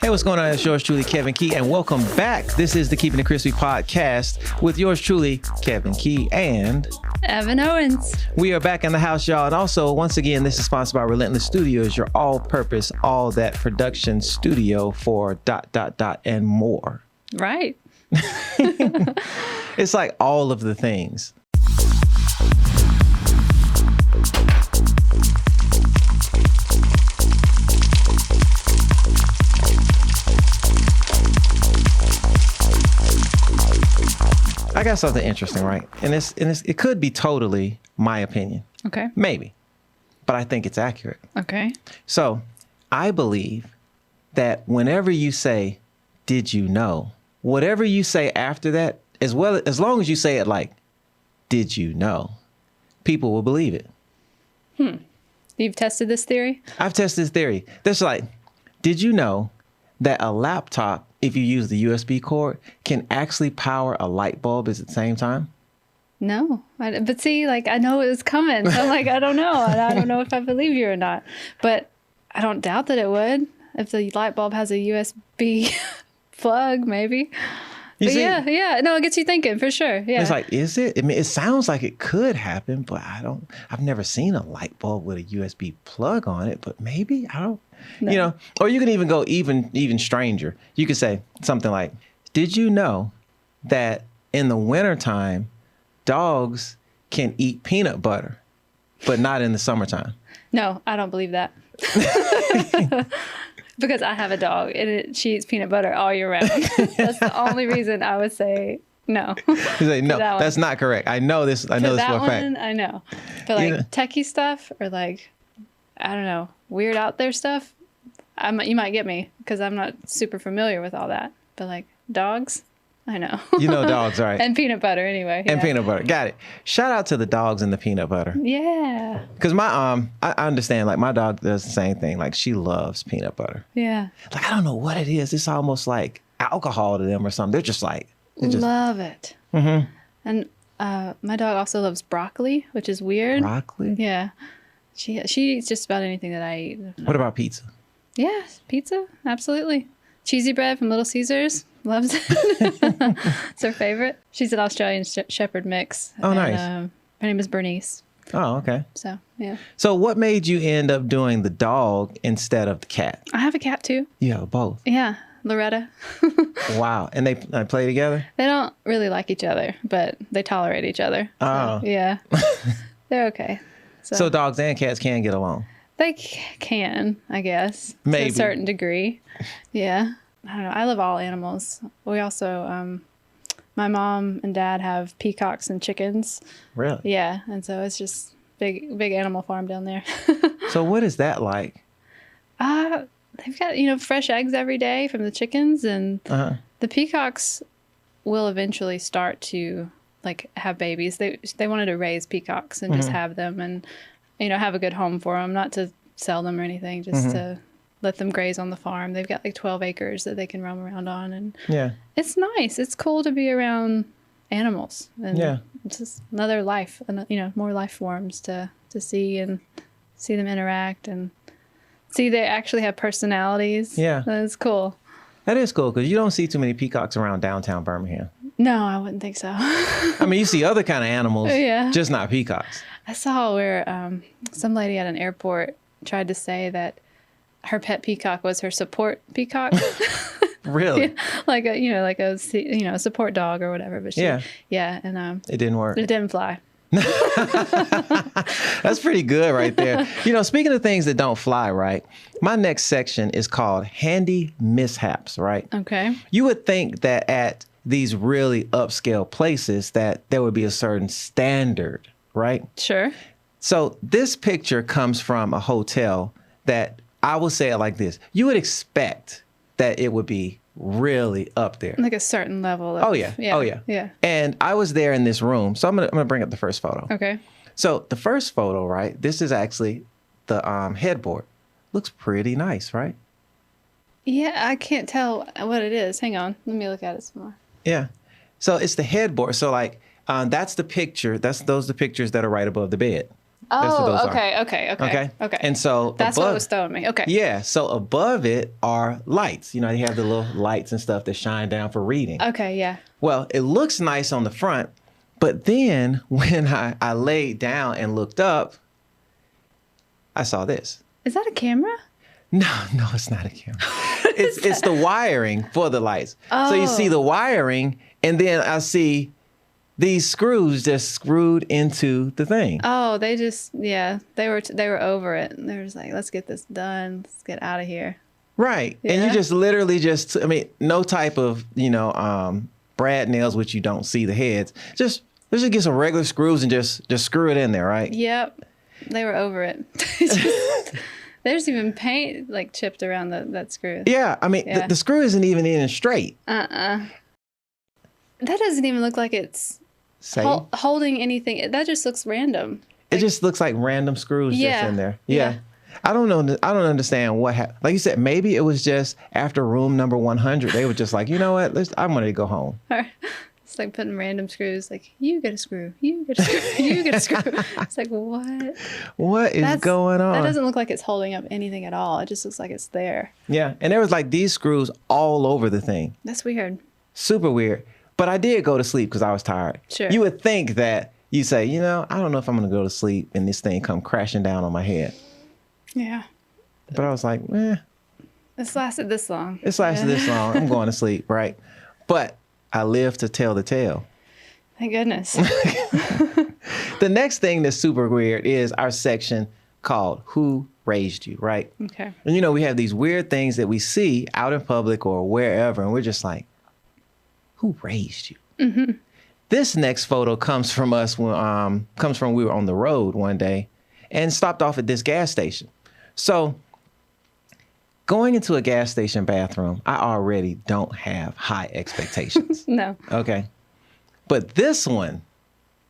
Hey, what's going on? It's yours truly, Kevin Key, and welcome back. This is the Keeping It Crispy podcast with yours truly, Kevin Key, and Evan Owens. We are back in the house, y'all. And also, once again, this is sponsored by Relentless Studios, your all-purpose, all that production studio for ... and more. Right. It's like all of the things. I got something interesting, right? And it could be totally my opinion. Okay. Maybe. But I think it's accurate. Okay. So I believe that whenever you say, did you know? Whatever you say after that, as long as you say it like, did you know? People will believe it. You've tested this theory? I've tested this theory. That's like, did you know that a laptop, if you use the USB cord, can actually power a light bulb at the same time? No. But see, like, I know it was coming. So I'm like, I don't know. I don't know if I believe you or not. But I don't doubt that it would. If the light bulb has a USB plug, maybe. But yeah. No, it gets you thinking for sure. Yeah. It's like, is it? I mean, it sounds like it could happen, but I've never seen a light bulb with a USB plug on it, but maybe, I don't, No. or you can even go even stranger. You could say something like, did you know that in the wintertime, dogs can eat peanut butter, but not in the summertime? No, I don't believe that. Because I have a dog and she eats peanut butter all year round. That's the only reason I would say no. You say, no, that's not correct. I know this. I know this for a fact. I know. But like techie stuff or like, I don't know, weird out there stuff, you might get me because I'm not super familiar with all that. But like dogs, I know. You know dogs, right? And peanut butter anyway. And peanut butter. Got it. Shout out to the dogs and the peanut butter. Yeah. Because I understand, like my dog does the same thing. Like she loves peanut butter. Yeah. Like I don't know what it is. It's almost like alcohol to them or something. They're just like. Love it. Mm-hmm. And my dog also loves broccoli, which is weird. Broccoli? Yeah. She eats just about anything that I eat. What about pizza? Yeah, pizza. Absolutely. Cheesy bread from Little Caesars. Loves it. It's her favorite. She's an Australian Shepherd mix. Oh, nice. Her name is Bernice. Oh, okay. So, yeah. So what made you end up doing the dog instead of the cat? I have a cat, too. You have both? Yeah. Loretta. Wow. And they play together? They don't really like each other, but they tolerate each other. Oh. So, yeah. They're okay. So dogs and cats can get along? They can, I guess. Maybe. To a certain degree. Yeah. I don't know. I love all animals. We also, my mom and dad have peacocks and chickens. Really? Yeah. And so it's just big animal farm down there. So what is that like? They've got, fresh eggs every day from the chickens, and the peacocks will eventually start to like have babies. They wanted to raise peacocks and just have them and, have a good home for them, not to sell them or anything, just to let them graze on the farm. They've got like 12 acres that they can roam around on. And yeah, it's nice. It's cool to be around animals. And it's just another life, and more life forms to see and see them interact and see they actually have personalities. Yeah. That's cool. That is cool because you don't see too many peacocks around downtown Birmingham. No, I wouldn't think so. I mean, you see other kind of animals, just not peacocks. I saw where some lady at an airport tried to say that her pet peacock was her support peacock. Really? Like a support dog or whatever. But and it didn't work. It didn't fly. That's pretty good right there. Speaking of things that don't fly, right? My next section is called Handy Mishaps, right? Okay. You would think that at these really upscale places that there would be a certain standard, right? Sure. So this picture comes from a hotel that I will say it like this. You would expect that it would be really up there. Like a certain level. Oh, yeah. Yeah. And I was there in this room. So I'm gonna bring up the first photo. Okay. So the first photo, right? This is actually the headboard. Looks pretty nice, right? Yeah, I can't tell what it is. Hang on. Let me look at it some more. Yeah. So it's the headboard. So like that's the picture. Those are the pictures that are right above the bed. That's what those Oh, are. okay. And so That's above, what was throwing me. Okay. yeah. So above it are lights. You know, you have the little lights and stuff that shine down for reading. Okay, yeah. Well, it looks nice on the front, but then when I laid down and looked up, I saw this. Is that a camera? No, it's not a camera. It's the wiring for the lights. So you see the wiring, and then I see these screws just screwed into the thing. Oh, they were over it. They were just like, let's get this done. Let's get out of here. Right. Yeah. And you just literally no type of, brad nails, which you don't see the heads. Let's just get some regular screws and just screw it in there, right? Yep. They were over it. There's even paint like chipped around that screw. Yeah. The screw isn't even straight. That doesn't even look like it's holding anything. That just looks random. It just looks like random screws just in there. Yeah. I don't know. I don't understand what happened. Like you said, maybe it was just after room number 100, they were just like, you know what? I'm going to go home. It's like putting random screws. Like, you get a screw. You get a screw. You get a screw. It's like, what? What is going on? That doesn't look like it's holding up anything at all. It just looks like it's there. Yeah. And there was like these screws all over the thing. That's weird. Super weird. But I did go to sleep because I was tired. Sure. You would think that you say, I don't know if I'm going to go to sleep and this thing come crashing down on my head. Yeah. But I was like, It's lasted this long. I'm going to sleep, right? But I live to tell the tale. Thank goodness. The next thing that's super weird is our section called Who Raised You, right? Okay. And we have these weird things that we see out in public or wherever, and we're just like, who raised you? Mm-hmm. This next photo comes from us we were on the road one day and stopped off at this gas station. So going into a gas station bathroom, I already don't have high expectations. No. Okay. But this one,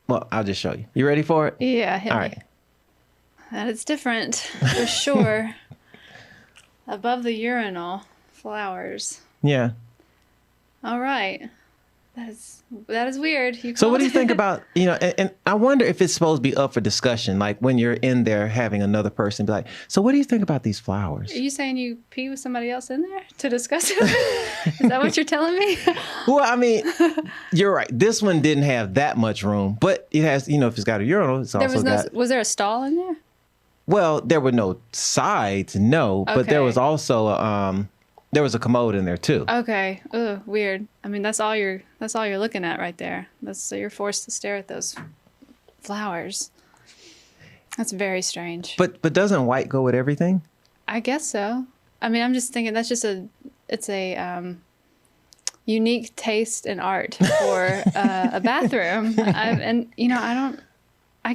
well, I'll just show you. You ready for it? Yeah. Hit me. Right. That is different for sure. Above the urinal, flowers. Yeah. All right. That is weird. So what do you think about, and I wonder if it's supposed to be up for discussion, like when you're in there having another person be like, so what do you think about these flowers? Are you saying you pee with somebody else in there to discuss it? Is that what you're telling me? Well, you're right. This one didn't have that much room, but it has, if it's got a urinal, it's also got... Was there a stall in there? Well, there were no sides, no, but there was also there was a commode in there too. Okay. Ugh, weird. That's all you're looking at right there. So you're forced to stare at those flowers. That's very strange. But doesn't white go with everything? I guess so. I'm just thinking that's just it's a unique taste in art for a bathroom. I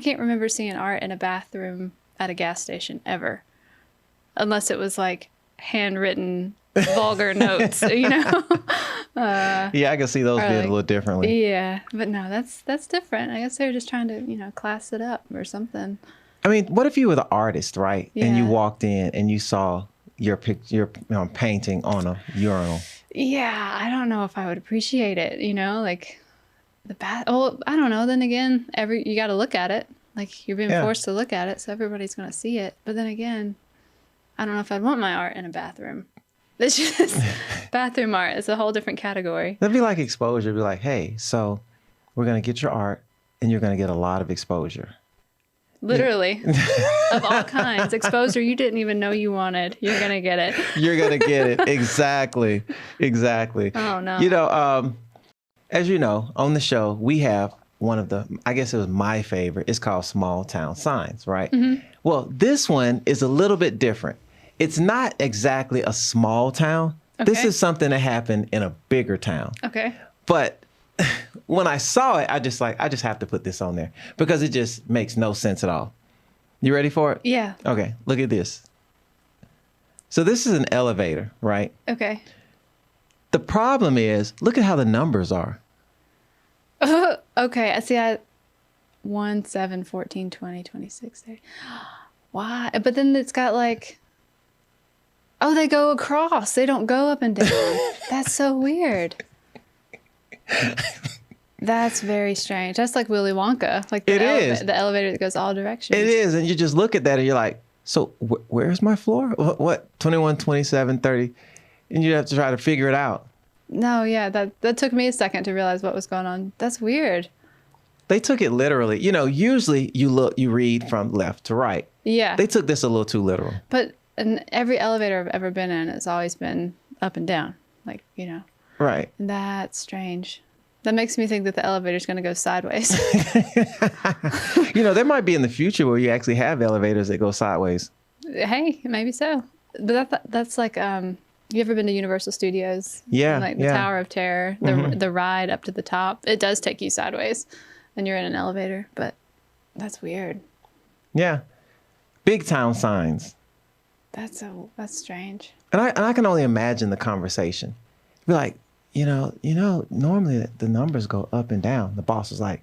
can't remember seeing art in a bathroom at a gas station ever, unless it was like handwritten vulgar notes, yeah, I can see those being a little differently. Yeah, but no, that's different. I guess they were just trying to class it up or something. What if you were the artist, right? Yeah. And you walked in and you saw your painting on a urinal. Yeah, I don't know if I would appreciate it. Like the bath. Oh, I don't know. Then again, you got to look at it. Like you're being forced to look at it, so everybody's gonna see it. But then again, I don't know if I'd want my art in a bathroom. It's just bathroom art. It's a whole different category. That'd be like exposure. It'd be like, hey, so we're going to get your art and you're going to get a lot of exposure. Literally. Of all kinds. Exposure you didn't even know you wanted. You're going to get it. You're going to get it. Exactly. Oh, no. As you know, on the show, we have one of I guess it was my favorite. It's called Small Town Signs, right? Mm-hmm. Well, this one is a little bit different. It's not exactly a small town. Okay. This is something that happened in a bigger town. Okay. But when I saw it, I just have to put this on there because it just makes no sense at all. You ready for it? Yeah. Okay. Look at this. So this is an elevator, right? Okay. The problem is, look at how the numbers are. Okay. I see. 1, 7, 14, 20, 26, 30. Why? But then it's got like... Oh, they go across. They don't go up and down. That's so weird. That's very strange. That's like Willy Wonka. Like It is. The elevator that goes all directions. It is. And you just look at that and you're like, so where's my floor? What? 21, 27, 30. And you have to try to figure it out. No, yeah. That took me a second to realize what was going on. That's weird. They took it literally. Usually you read from left to right. Yeah. They took this a little too literal. But in every elevator I've ever been in, it's always been up and down. Like, Right. That's strange. That makes me think that the elevator's going to go sideways. There might be in the future where you actually have elevators that go sideways. Hey, maybe so. But that's like, you ever been to Universal Studios? Yeah. Like the Tower of Terror, the ride up to the top. It does take you sideways and you're in an elevator, but that's weird. Yeah. Big town signs. That's strange. And I can only imagine the conversation. Be like, normally the numbers go up and down. The boss was like,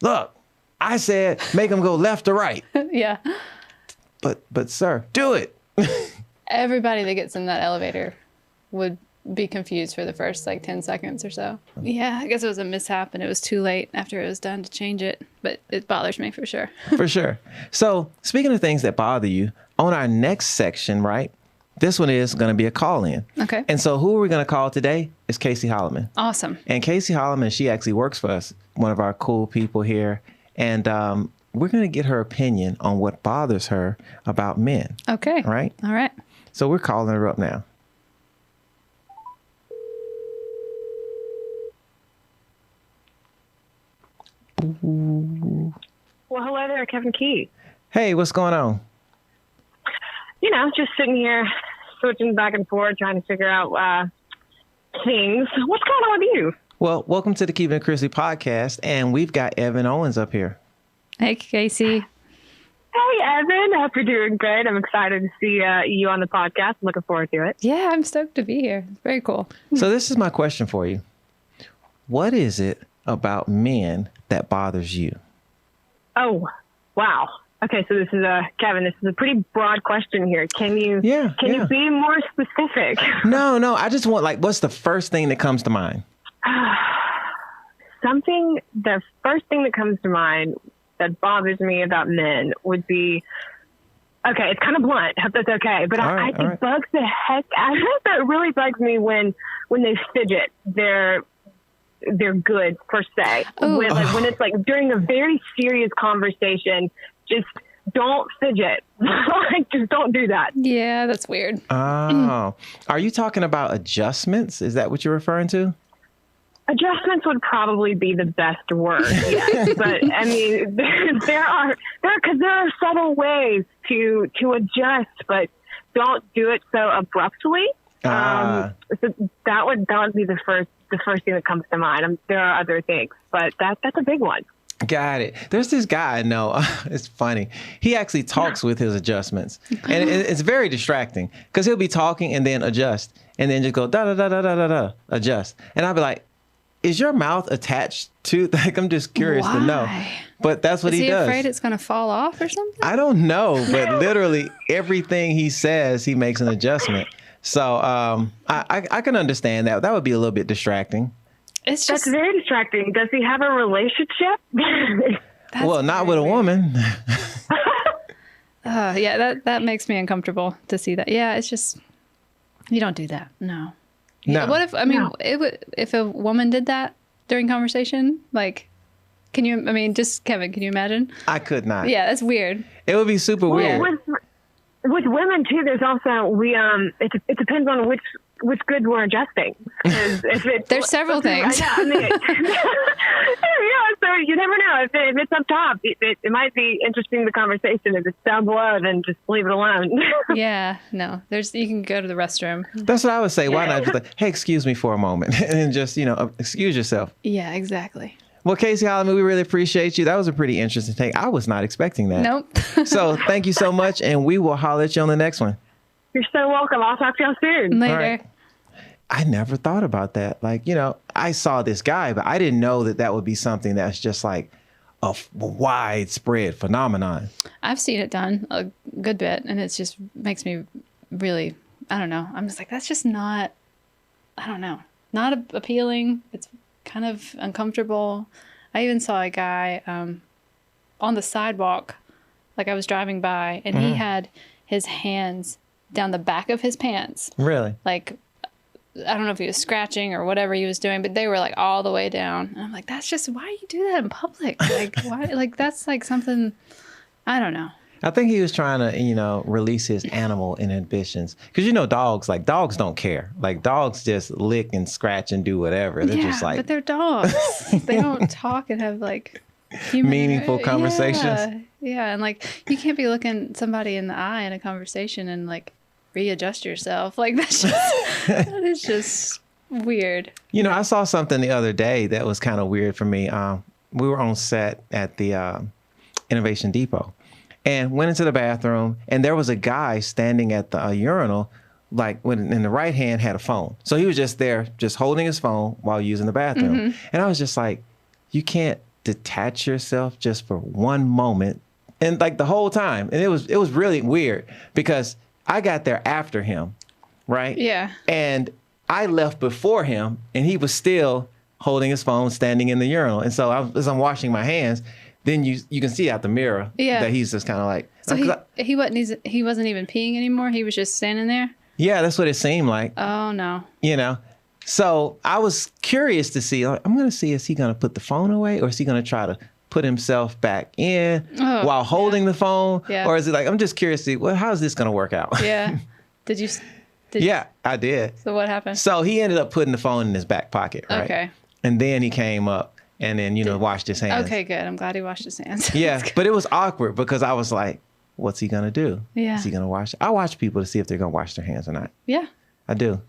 look, I said make them go left or right. Yeah. But sir, do it. Everybody that gets in that elevator would be confused for the first 10 seconds or so. Yeah, I guess it was a mishap and it was too late after it was done to change it. But it bothers me for sure. For sure. So speaking of things that bother you, on our next section, right? This one is going to be a call-in. Okay. And so who are we going to call today is Casey Holloman. Awesome. And Casey Holloman, she actually works for us, one of our cool people here. And we're going to get her opinion on what bothers her about men. Okay. Right? All right. So we're calling her up now. Well, hello there, Kevin Key. Hey, what's going on? Just sitting here, switching back and forth, trying to figure out things. What's going on with you? Well, welcome to the Keeping It Crispy podcast, and we've got Evan Owens up here. Hey, Casey. Hey, Evan. I hope you're doing good. I'm excited to see you on the podcast. I'm looking forward to it. Yeah, I'm stoked to be here. It's very cool. So this is my question for you. What is it about men that bothers you? Oh, wow. Okay, so this is Kevin, this is a pretty broad question here. Can you be more specific? No. I just want, what's the first thing that comes to mind? The first thing that comes to mind that bothers me about men would be, okay, it's kind of blunt. Hope that's okay. But it bugs the heck out of it. It really bugs me when they fidget. They're good per se. When it's during a very serious conversation, just don't fidget. Just don't do that. Yeah, that's weird. Oh, are you talking about adjustments? Is that what you're referring to? Adjustments would probably be the best word. Yes. But I mean, there are subtle ways to adjust, but don't do it so abruptly. So that would be the first thing that comes to mind. There are other things, but that's a big one. Got it. There's this guy I know. It's funny. He actually talks with his adjustments, and it's very distracting because he'll be talking and then adjust, and then just go da da da da da da da adjust, and I'll be like, "Is your mouth attached to?" I'm just curious to know. But that's what he does. Is he afraid it's going to fall off or something? I don't know, but literally everything he says, he makes an adjustment. So I can understand that. That would be a little bit distracting. That's very distracting. Does he have a relationship? Well, not with a woman. Yeah, that makes me uncomfortable to see that. Yeah, it's just, you don't do that. No. What if, if a woman did that during conversation, Kevin, can you imagine? I could not. Yeah, that's weird. It would be super weird. With women too, there's also it depends on which goods we're adjusting. There's several things. Yeah, so you never know. If it's up top, it might be interesting, the conversation. If it's down below, then just leave it alone. Yeah, no. You can go to the restroom. That's what I would say. Why not just hey, excuse me for a moment, and then just excuse yourself. Yeah, exactly. Well, Casey Holloman, we really appreciate you. That was a pretty interesting take. I was not expecting that. Nope. So thank you so much, and we will holler at you on the next one. You're so welcome. I'll talk to y'all soon. Later. Right. I never thought about that. I saw this guy, but I didn't know that would be something that's just like a widespread phenomenon. I've seen it done a good bit, and it just makes me really, I don't know. I'm just like, that's just not, I don't know, not appealing. It's kind of uncomfortable. I even saw a guy on the sidewalk, like I was driving by, and he had his hands down the back of his pants. Really? Like, I don't know if he was scratching or whatever he was doing, but they were like all the way down. And I'm like, that's just, why do you do that in public? Like, why? Like, that's like something, I don't know. I think he was trying to, release his animal inhibitions. Because, dogs don't care. Like, dogs just lick and scratch and do whatever. They're just like... but they're dogs. They don't talk and have, like, meaningful conversations. Yeah, and, like, you can't be looking somebody in the eye in a conversation and, like, readjust yourself. Like, that is just weird. I saw something the other day that was kind of weird for me. We were on set at the Innovation Depot. And went into the bathroom, and there was a guy standing at the urinal, like in the right hand had a phone. So he was just there, just holding his phone while using the bathroom. And I was just like, you can't detach yourself just for one moment, and like the whole time. And it was really weird because I got there after him, right? Yeah. And I left before him, and he was still holding his phone, standing in the urinal. And so as I'm washing my hands, then you can see out the mirror that he's just kind of like. So he wasn't even peeing anymore. He was just standing there. Yeah, that's what it seemed like. Oh no. So I was curious to see. Like, I'm going to see, is he going to put the phone away, or is he going to try to put himself back in while holding the phone, or is it like, I'm just curious to see, well, how is this going to work out? Yeah. Did you? Yeah, I did. So what happened? So he ended up putting the phone in his back pocket, right? Okay. And then he came up. And then, washed his hands. Okay, good. I'm glad he washed his hands. Yeah, but it was awkward because I was like, what's he going to do? Yeah. Is he going to wash? I watch people to see if they're going to wash their hands or not. Yeah. I do.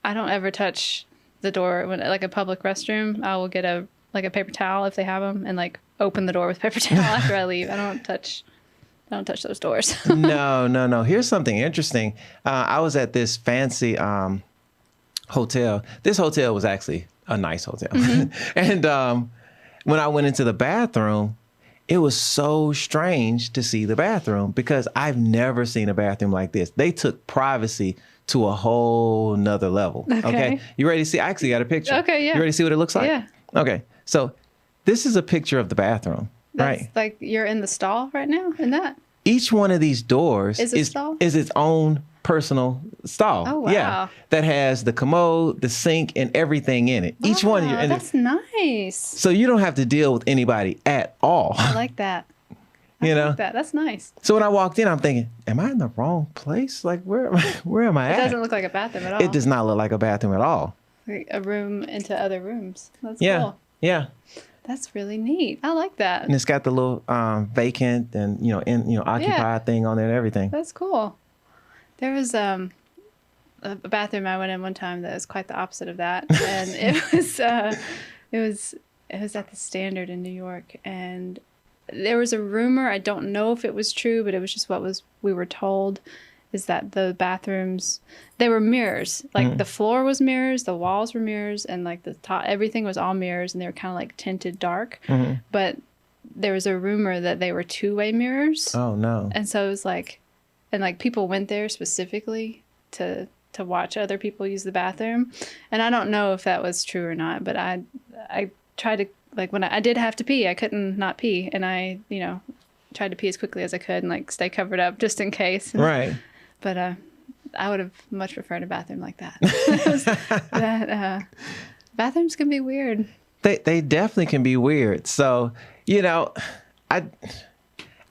I don't ever touch the door when, like, a public restroom. I will get a paper towel if they have them and, like, open the door with paper towel after I leave. I don't touch those doors. No. Here's something interesting. I was at this fancy hotel. This hotel was actually a nice hotel. And when I went into the bathroom, it was so strange to see the bathroom because I've never seen a bathroom like this. They took privacy to a whole nother level. Okay. You ready to see? I actually got a picture. Okay, yeah. You ready to see what it looks like? Yeah. Okay. So this is a picture of the bathroom. That's right. Like you're in the stall right now in that? Each one of these doors is its own personal stall. Oh, wow. Yeah. That has the commode, the sink, and everything in it. Each one. That's nice. So you don't have to deal with anybody at all. I like that. I like that. That's nice. So when I walked in, I'm thinking, am I in the wrong place? Like, where am I at? It doesn't look like a bathroom at all. It does not look like a bathroom at all. Like a room into other rooms. That's cool. Yeah. That's really neat. I like that. And it's got the little vacant and occupied thing on there and everything. That's cool. There was a bathroom I went in one time that was quite the opposite of that, and it was at the Standard in New York, and there was a rumor. I don't know if it was true, but it was just we were told, is that the bathrooms, they were mirrors. Like the floor was mirrors, the walls were mirrors, and like the top, everything was all mirrors, and they were kind of like tinted dark. But there was a rumor that they were two-way mirrors. Oh no! And so it was like. And like people went there specifically to watch other people use the bathroom, and I don't know if that was true or not. But I tried to, like, when I did have to pee, I couldn't not pee, and I tried to pee as quickly as I could and like stay covered up just in case. Right. But I would have much preferred a bathroom like that. Bathrooms can be weird. They definitely can be weird. So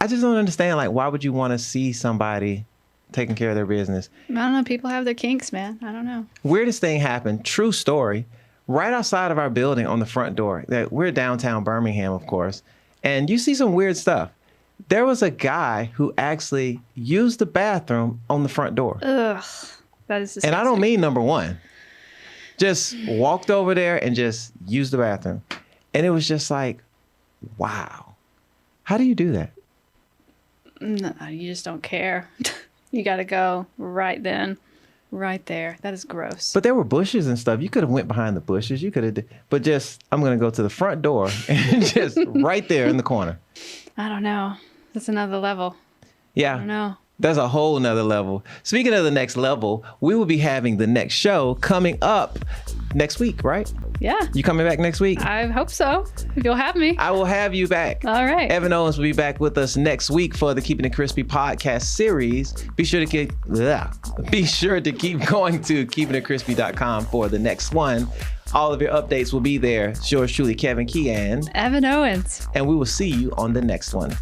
I just don't understand, like, why would you want to see somebody taking care of their business? I don't know. People have their kinks, man. I don't know. Weirdest thing happened, true story, right outside of our building on the front door. We're downtown Birmingham, of course, and you see some weird stuff. There was a guy who actually used the bathroom on the front door. Ugh, that is disgusting. And I don't mean number one. Just walked over there and just used the bathroom. And it was just like, wow. How do you do that? No, you just don't care. You got to go right then, right there. That is gross. But there were bushes and stuff. You could have went behind the bushes. You could have, but just, I'm going to go to the front door and just right there in the corner. I don't know. That's another level. Yeah. I don't know. That's a whole nother level. Speaking of the next level, we will be having the next show coming up next week, right? Yeah. You coming back next week? I hope so. If you'll have me. I will have you back. All right. Evan Owens will be back with us next week for the Keeping It Crispy podcast series. Be sure to keep going to keepingitcrispy.com for the next one. All of your updates will be there. It's yours truly, Kevin Key and Evan Owens. And we will see you on the next one.